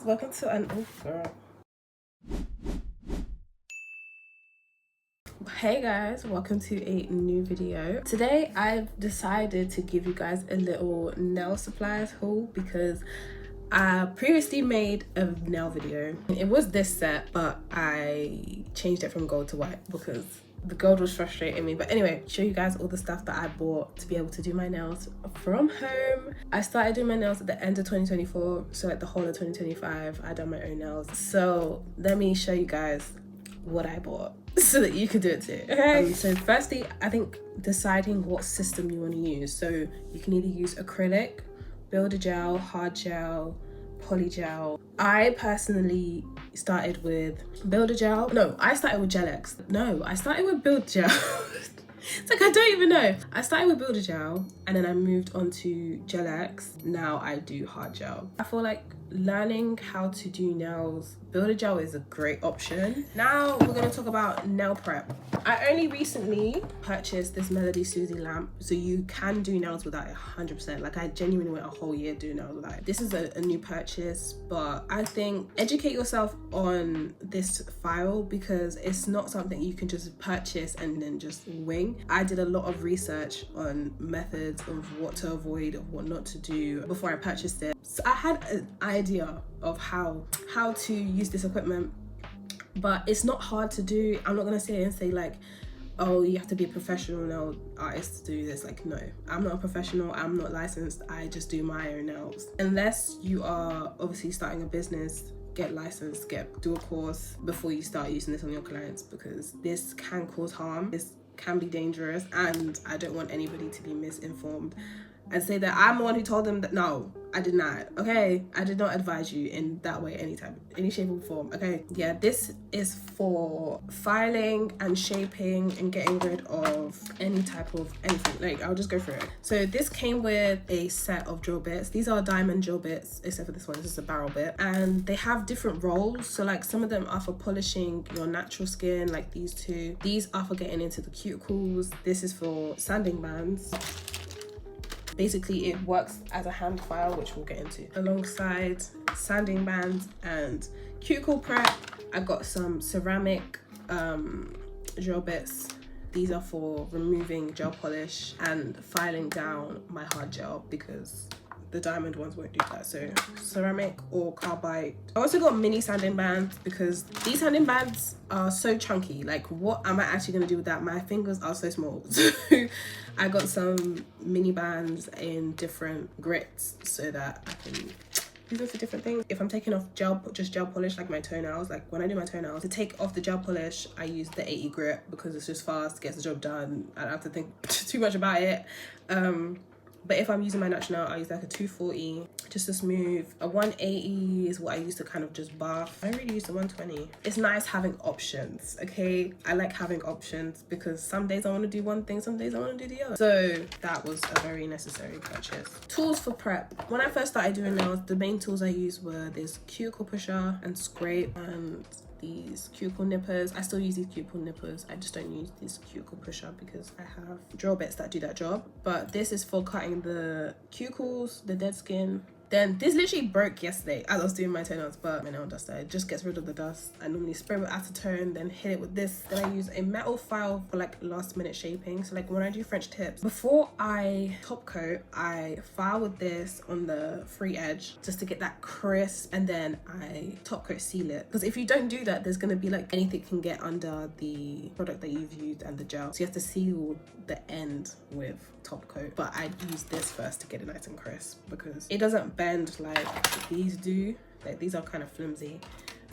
welcome to an Hey guys, welcome to a new video. Today I've decided to give you guys a little nail supplies haul because I previously made a nail video. It was this set, but I changed it from gold to white because the gold was frustrating me. But anyway, show you guys all the stuff that I bought to be able to do my nails from home. I started doing my nails at the end of 2024, so like the whole of 2025 I done my own nails. So let me show you guys what I bought so that you can do it too. Okay, so firstly, I think deciding what system you want to use. So you can either use acrylic, builder gel, hard gel, poly gel. I personally started with builder gel. No, I started with Gel-X. No, I started with builder gel. It's like I don't even know. I started with builder gel and then I moved on to Gel-X. Now I do hard gel. I feel like learning how to do nails, builder gel is a great option. Now we're going to talk about nail prep. I only recently purchased this Melody Susie lamp, so you can do nails without it 100%. Like I genuinely went a whole year doing nails without it. This is a new purchase, but I think educate yourself on this file because it's not something you can just purchase and then just wing. I did a lot of research on methods of what to avoid, of what not to do before I purchased it. So I had an idea of how to use this equipment, but it's not hard to do. I'm not gonna sit here and say like, oh, you have to be a professional nail artist to do this. Like, no, I'm not a professional, I'm not licensed, I just do my own nails. Unless you are obviously starting a business, get licensed, do a course before you start using this on your clients, because this can cause harm, this can be dangerous, and I don't want anybody to be misinformed and say that I'm the one who told them that. No, I did not. Okay, I did not advise you in that way, anytime, any shape or form. Okay, yeah, this is for filing and shaping and getting rid of any type of anything. Like, I'll just go through it. So this came with a set of drill bits. These are diamond drill bits, except for this one. This is a barrel bit, and they have different roles. So like some of them are for polishing your natural skin, like these two. These are for getting into the cuticles. This is for sanding bands. Basically, it works as a hand file, which we'll get into. Alongside sanding bands and cuticle prep, I got some ceramic gel bits. These are for removing gel polish and filing down my hard gel because the diamond ones won't do that. So ceramic or carbide. I also got mini sanding bands because these sanding bands are so chunky. Like, what am I actually gonna do with that? My fingers are so small. So I got some mini bands in different grits so that I can use them for different things. If I'm taking off just gel polish, like my toenails, like when I do my toenails, to take off the gel polish, I use the 80 grit because it's just fast, gets the job done. I don't have to think too much about it. But if I'm using my natural nail, I use like a 240 just to smooth. A 180 is what I use to kind of just buff. I really use the 120. It's nice having options, okay? I like having options because some days I want to do one thing, some days I want to do the other. So that was a very necessary purchase. Tools for prep. When I first started doing nails, the main tools I used were this cuticle pusher and scrape and these cuticle nippers. I still use these cuticle nippers. I just don't use this cuticle pusher because I have drill bits that do that job. But this is for cutting the cuticles, the dead skin. Then this literally broke yesterday as I was doing my toenails, but my nail duster, it just gets rid of the dust. I normally spray with acetone, then hit it with this. Then I use a metal file for like last minute shaping. So like when I do French tips, before I top coat, I file with this on the free edge just to get that crisp, and then I top coat seal it. Because if you don't do that, there's gonna be like anything can get under the product that you've used and the gel. So you have to seal the end with top coat. But I use this first to get it nice and crisp because it doesn't bend like these do. Like these are kind of flimsy,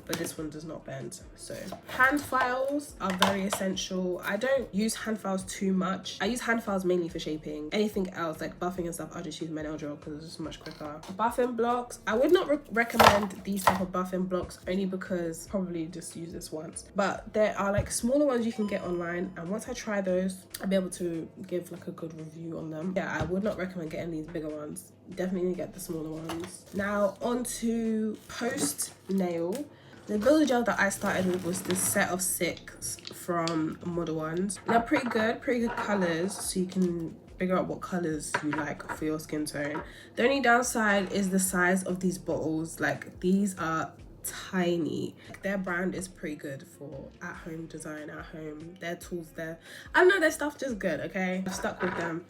but this one does not bend. So hand files are very essential. I don't use hand files too much. I use hand files mainly for shaping. Anything else like buffing and stuff, I'll just use my nail drill because it's just much quicker. Buffing blocks, I would not recommend these type of buffing blocks only because probably just use this once, but there are like smaller ones you can get online, and once I try those I'll be able to give like a good review on them. Yeah, I would not recommend getting these bigger ones. Definitely get the smaller ones. Now on to post nail. The builder gel that I started with was this set of 6 from Model Ones. They're pretty good colours, so you can figure out what colors you like for your skin tone. The only downside is the size of these bottles. Like, these are tiny. Their brand is pretty good for at-home design, at-home, their tools, I don't know, their stuff just good. Okay, I've stuck with them.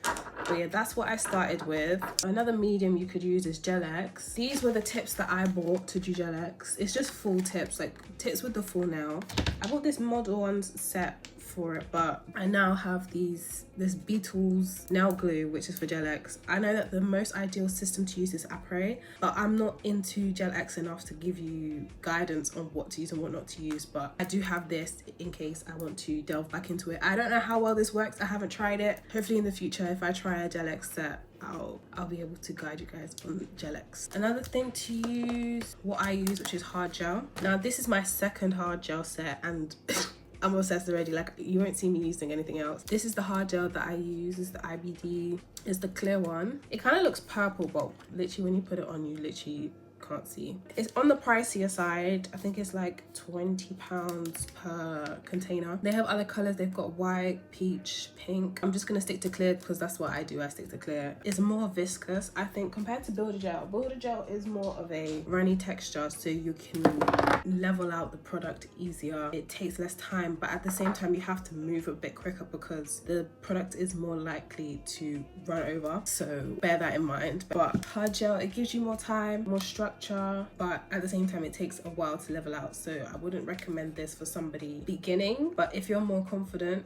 But yeah, that's what I started with. Another medium you could use is Gel X. These were the tips that I bought to do Gel X. It's just full tips, like tips with the full nail. I bought this Model 1 set for it, but I now have this Beetles nail glue, which is for Gel X. I know that the most ideal system to use is Après, but I'm not into Gel X enough to give you guidance on what to use and what not to use. But I do have this in case I want to delve back into it. I don't know how well this works. I haven't tried it. Hopefully in the future, if I try a Gel X set, I'll be able to guide you guys on Gel X. Another thing to use, what I use, which is hard gel. Now this is my second hard gel set, and I'm obsessed already. Like, you won't see me using anything else. This is the hard gel that I use. This is the IBD. It's the clear one. It kind of looks purple, but literally when you put it on, you literally can't see. It's on the pricier side. I think it's like £20 per container. They have other colors. They've got white, peach, pink. I'm just gonna stick to clear because that's what I do. I stick to clear. It's more viscous, I think, compared to Builder Gel. Builder Gel is more of a runny texture, so you can level out the product easier. It takes less time, but at the same time you have to move a bit quicker because the product is more likely to run over, so bear that in mind. But hard gel, it gives you more time, more structure, but at the same time it takes a while to level out, so I wouldn't recommend this for somebody beginning. But if you're more confident,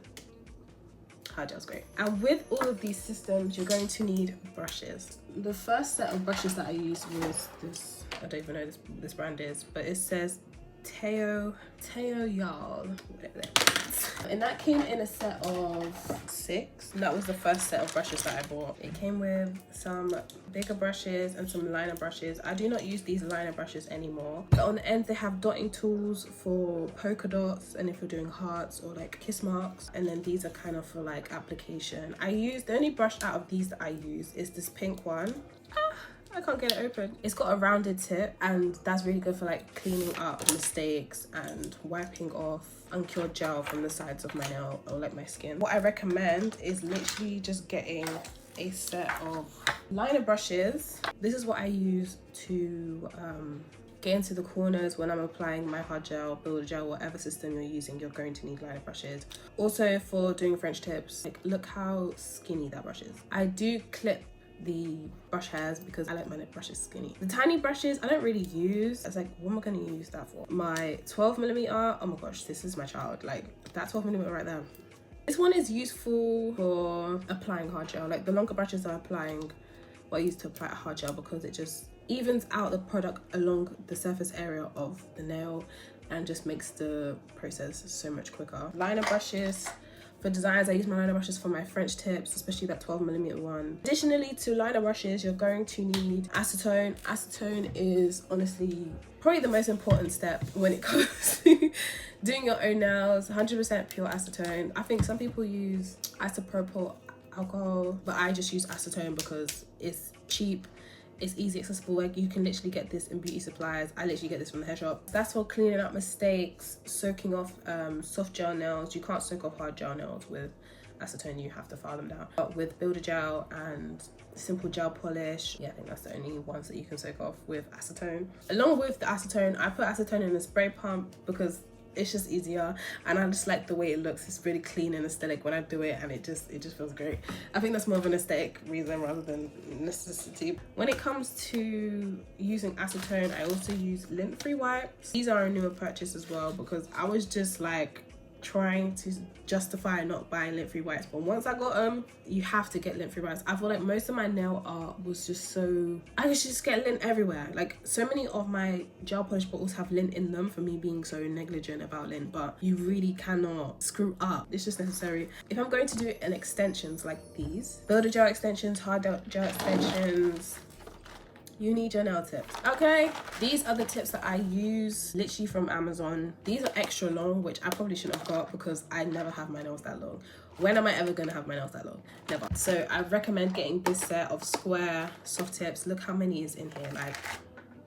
hard gel's great. And with all of these systems, you're going to need brushes. The first set of brushes that I used was this, I don't even know this brand is, but it says Teo Y'all, whatever that is. And that came in a set of 6. And that was the first set of brushes that I bought. It came with some bigger brushes and some liner brushes. I do not use these liner brushes anymore. But on the ends they have dotting tools for polka dots and if you're doing hearts or like kiss marks. And then these are kind of for like application. The only brush out of these that I use is this pink one. I can't get it open. It's got a rounded tip and that's really good for like cleaning up mistakes and wiping off uncured gel from the sides of my nail or like my skin. What I recommend is literally just getting a set of liner brushes. This is what I use to get into the corners when I'm applying my hard gel, Builder Gel, whatever system you're using, you're going to need liner brushes. Also for doing French tips, like look how skinny that brush is. I do clip the brush hairs because I like my brushes skinny. The tiny brushes I don't really use. It's like, what am I going to use that for? My 12mm, oh my gosh, this is my child. Like that 12mm right there. This one is useful for applying hard gel. Like the longer brushes are applying what I use to apply hard gel because it just evens out the product along the surface area of the nail and just makes the process so much quicker. Liner brushes. For designs, I use my liner brushes for my French tips, especially that 12mm one. Additionally to liner brushes, you're going to need acetone. Acetone is honestly probably the most important step when it comes to doing your own nails. 100% pure acetone. I think some people use isopropyl alcohol, but I just use acetone because it's cheap. It's easy accessible. Like you can literally get this in beauty supplies. I literally get this from the hair shop. That's for cleaning up mistakes, soaking off soft gel nails. You can't soak off hard gel nails with acetone, you have to file them down. But with Builder Gel and simple gel polish, yeah, I think that's the only ones that you can soak off with acetone. Along with the acetone, I put acetone in a spray pump because it's just easier and I just like the way it looks. It's really clean and aesthetic when I do it and it just feels great. I think that's more of an aesthetic reason rather than necessity. When it comes to using acetone, I also use lint-free wipes. These are a newer purchase as well because I was just like trying to justify not buying lint-free wipes, but once I got them, you have to get lint-free wipes. I feel like most of my nail art was just so, I used to just get lint everywhere. Like so many of my gel polish bottles have lint in them for me being so negligent about lint, but you really cannot screw up. It's just necessary. If I'm going to do it in extensions like these, Builder Gel extensions, hard gel extensions, you need your nail tips. Okay, these are the tips that I use literally from Amazon. These are extra long, which I probably shouldn't have got because I never have my nails that long. When am I ever gonna have my nails that long? Never. So I recommend getting this set of square soft tips. Look how many is in here, like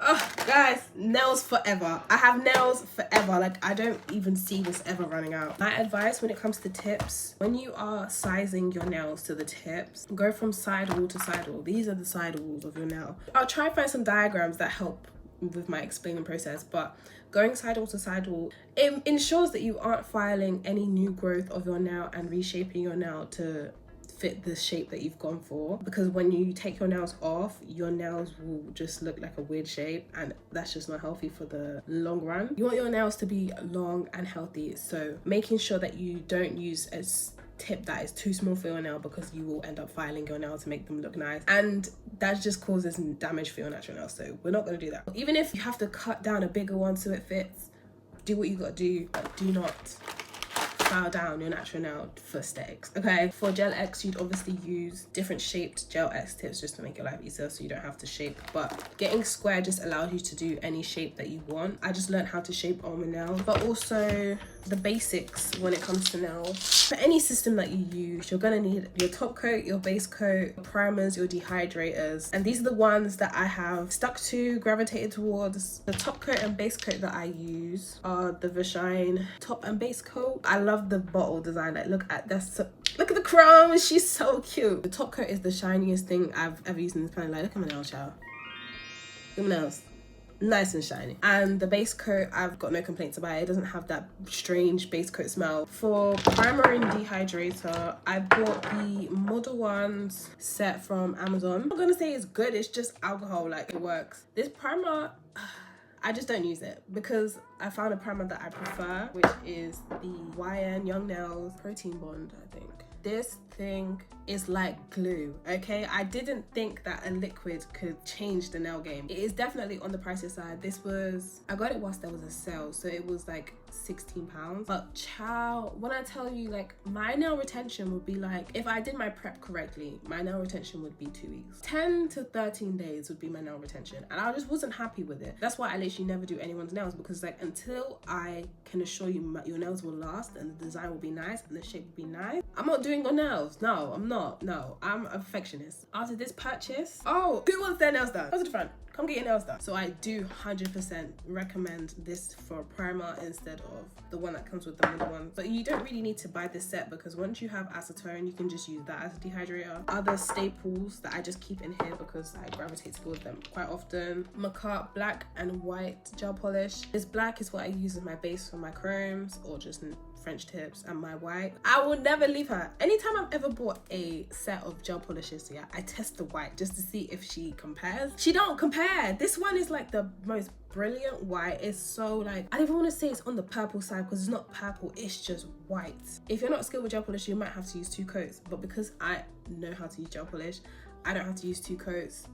Oh, guys, nails forever. I have nails forever. Like, I don't even see this ever running out. My advice when it comes to tips, when you are sizing your nails to the tips, go from sidewall to sidewall. These are the sidewalls of your nail. I'll try and find some diagrams that help with my explaining process, but going sidewall to sidewall, it ensures that you aren't filing any new growth of your nail and reshaping your nail to fit the shape that you've gone for, because when you take your nails off, your nails will just look like a weird shape, and that's just not healthy for the long run. You want your nails to be long and healthy, so making sure that you don't use a tip that is too small for your nail, because you will end up filing your nail to make them look nice, and that just causes damage for your natural nails. So we're not going to do that. Even if you have to cut down a bigger one so it fits, do what you got to do, but do not file down your natural nail for aesthetics. Okay, for gel X, you'd obviously use different shaped gel X tips just to make your life easier, so you don't have to shape. But getting square just allows you to do any shape that you want. I just learned how to shape almond nails, but also the basics when it comes to nails. For any system that you use, you're gonna need your top coat, your base coat, your primers, your dehydrators, and these are the ones that I have stuck to, gravitated towards. The top coat and base coat that I use are the Brhianna top and base coat. I love the bottle design. Like, look at the chrome, she's so cute. The top coat is the shiniest thing I've ever used in this planet. Like, look at my nails, child. Look at my nails. Nice and shiny. And the base coat, I've got no complaints about it. It doesn't have that strange base coat smell. For primer and dehydrator, I bought the Model Ones set from Amazon. I'm not gonna say it's good, it's just alcohol, like, it works. This primer, I just don't use it because I found a primer that I prefer, which is the YN Young Nails Protein Bond, I think. This thing is like glue, okay? I didn't think that a liquid could change the nail game. It is definitely on the pricier side. I got it whilst there was a sale, so it was like £16. But chow, when I tell you, like, my nail retention would be like, if I did my prep correctly, my nail retention would be 2 weeks. 10 to 13 days would be my nail retention, and I just wasn't happy with it. That's why I literally never do anyone's nails, because like, until I can assure you your nails will last and the design will be nice and the shape will be nice, I'm not doing your nails. No, I'm not. No, I'm a perfectionist. After this purchase, oh, who wants their nails done? Go to the front. Come get your nails done. So I do 100% recommend this for a primer instead of the one that comes with the middle one. But you don't really need to buy this set, because once you have acetone, you can just use that as a dehydrator. Other staples that I just keep in here because I gravitate towards them quite often: Macarthur black and white gel polish. This black is what I use as my base for my chromes or just French tips, and my white. I will never leave her. Anytime I've ever bought a set of gel polishes, yeah, I test the white just to see if she compares. She don't compare. This one is like the most brilliant white. It's so, like, I don't even want to say it's on the purple side, because it's not purple, it's just white. If you're not skilled with gel polish, you might have to use 2 coats, but because I know how to use gel polish, I don't have to use 2 coats.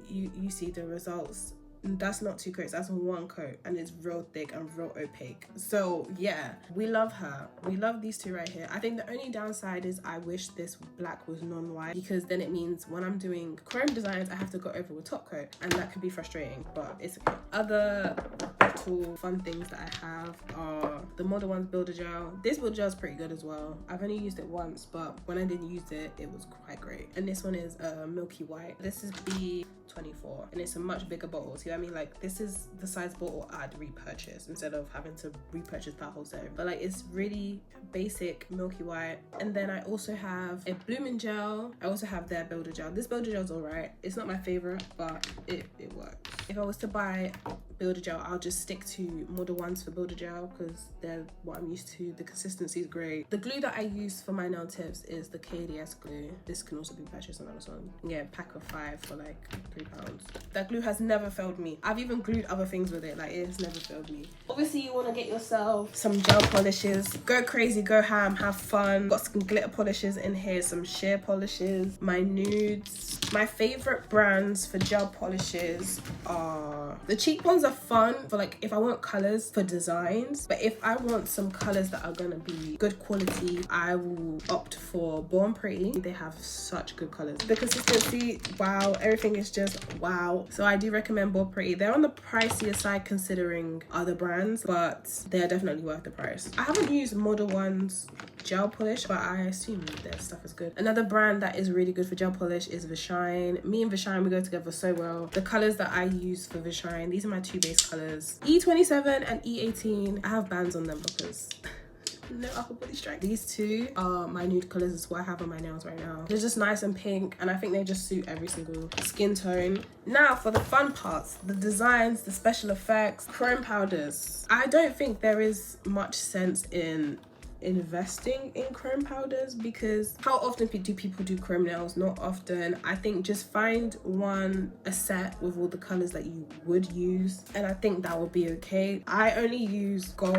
You see the results. That's not 2 coats, that's 1 coat, and it's real thick and real opaque. So yeah, we love her. We love these 2 right here. I think the only downside is I wish this black was non-white, because then it means when I'm doing chrome designs, I have to go over with top coat, and that can be frustrating, but it's okay. Other little fun things that I have are the Model Ones Builder Gel. This builder gel is pretty good as well. I've only used it once, but when I did use it, it was quite great. And this one is milky white. This is B24, and it's a much bigger bottle. See what I mean? Like, this is the size bottle I'd repurchase instead of having to repurchase that whole set. But like, it's really basic milky white. And then I also have a blooming gel. I also have their builder gel. This builder gel is alright. It's not my favorite, but it works. If I was to buy builder gel, I'll just stick to Model Ones for builder gel, because they're what I'm used to. The consistency is great. The glue that I use for my nail tips is the KDS glue. This can also be purchased on Amazon. Yeah, pack of 5 for like £3. That glue has never failed me. I've even glued other things with it. Like, it has never failed me. Obviously, you want to get yourself some gel polishes. Go crazy, go ham, have fun. Got some glitter polishes in here, some sheer polishes, my nudes. My favorite brands for gel polishes are, the cheap ones are fun for like like if I want colors for designs, but if I want some colors that are gonna be good quality, I will opt for Born Pretty. They have such good colors. The consistency, wow, everything is just wow. So I do recommend Born Pretty. They're on the pricier side considering other brands, but they're definitely worth the price. I haven't used Model One's gel polish, but I assume their stuff is good. Another brand that is really good for gel polish is Vishine. Me and Vishine, we go together so well. The colors that I use for Vishine, these are my two base colors, E27 and E18. I have bands on them because no upper body strength. These two are my nude colors. Is what I have on my nails right now. They're just nice and pink, and I think they just suit every single skin tone. Now for the fun parts, the designs, the special effects, chrome powders. I don't think there is much sense in investing in chrome powders, because how often do people do chrome nails? Not often. I think just find a set with all the colors that you would use, and I think that will be okay. I only use gold,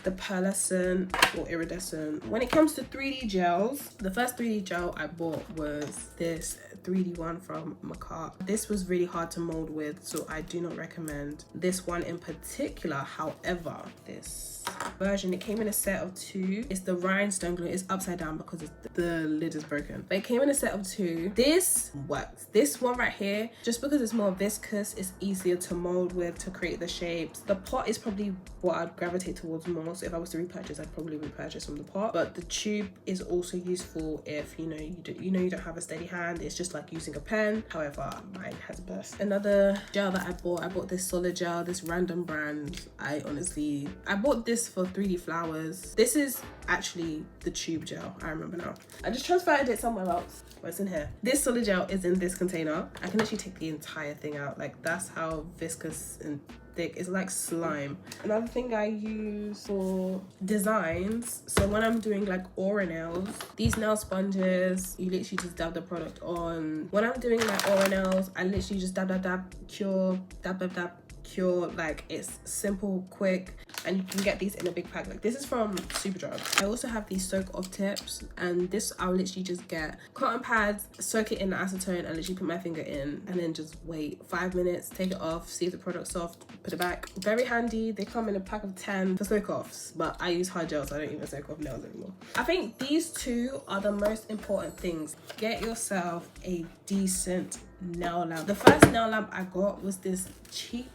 the pearlescent or iridescent. When it comes to 3D gels, the first 3D gel I bought was this 3D one from Macar. This was really hard to mold with, so I do not recommend this one in particular. However, this version, it came in a set of 2. It's the rhinestone glue. It's upside down because the lid is broken, but it came in a set of 2. This works. This one right here, just because it's more viscous, it's easier to mold with, to create the shapes. The pot is probably what I'd gravitate towards more, so if I was to repurchase, I'd probably repurchase from the pot. But the tube is also useful if you don't have a steady hand. It's just like using a pen. However, mine has burst. Another gel that I bought this solid gel, this random brand. I bought this for 3D flowers. This is actually the tube gel. I remember now. I just transferred it somewhere else. But it's in here. This solid gel is in this container. I can actually take the entire thing out. Like, that's how viscous and thick. It's like slime. Another thing I use for designs, so when I'm doing like aura nails, these nail sponges, you literally just dab the product on. When I'm doing like aura nails, I literally just dab, cure, dab, cure. Like, it's simple, quick, and you can get these in a big pack. Like, this is from Superdrug. I also have these soak off tips, and this I'll literally just get cotton pads, soak it in acetone, and literally put my finger in, and then just wait 5 minutes, take it off, see if the product's soft, put it back. Very handy. They come in a pack of 10 for soak offs, but I use hard gel, so I don't even soak off nails anymore. I think these two are the most important things. Get yourself a decent nail lamp. The first nail lamp I got was this cheap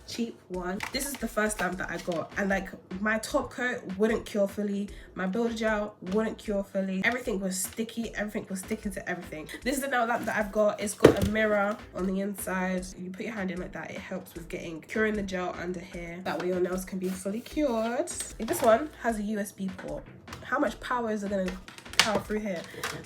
one. This is the first lamp that I got, and like, my top coat wouldn't cure fully, my builder gel wouldn't cure fully, everything was sticky, everything was sticking to everything. This is the nail lamp that I've got. It's got a mirror on the inside. You put your hand in like that, it helps with curing the gel under here, that way your nails can be fully cured. This one has a USB port. How much power is it gonna power through here?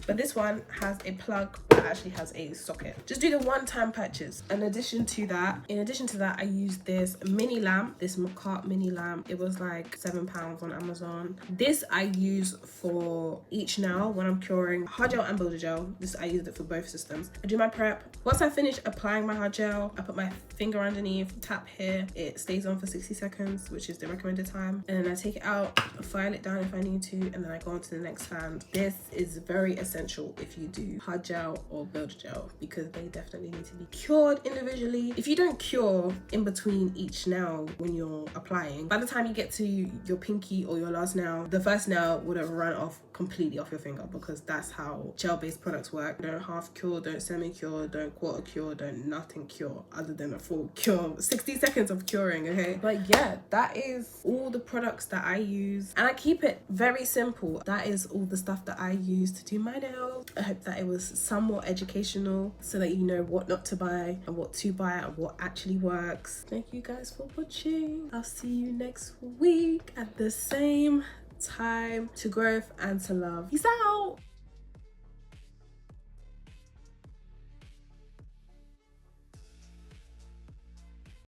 But this one has a plug that actually has a socket. Just do the one-time purchase. In addition to that, I used this mini lamp, this Macar mini lamp. It was like £7 on Amazon. This I use for each nail when I'm curing hard gel and builder gel. I used it for both systems. I do my prep. Once I finish applying my hard gel, I put my finger underneath, tap here. It stays on for 60 seconds, which is the recommended time. And then I take it out, file it down if I need to, and then I go on to the next hand. This is very essential if you do hard gel or builder gel, because they definitely need to be cured individually. If you don't cure in between each nail when you're applying, by the time you get to your pinky or your last nail, the first nail would have run off completely off your finger, because that's how gel-based products work. Don't half cure, don't semi-cure, don't quarter cure, don't nothing cure other than a full cure. 60 seconds of curing, okay? But yeah, that is all the products that I use, and I keep it very simple. That is all the stuff that I use to do my nails. I hope that it was somewhat educational, so that you know what not to buy and what to buy and what actually works. Thank you guys for watching. I'll see you next week at the same time. To growth and to love. Peace out.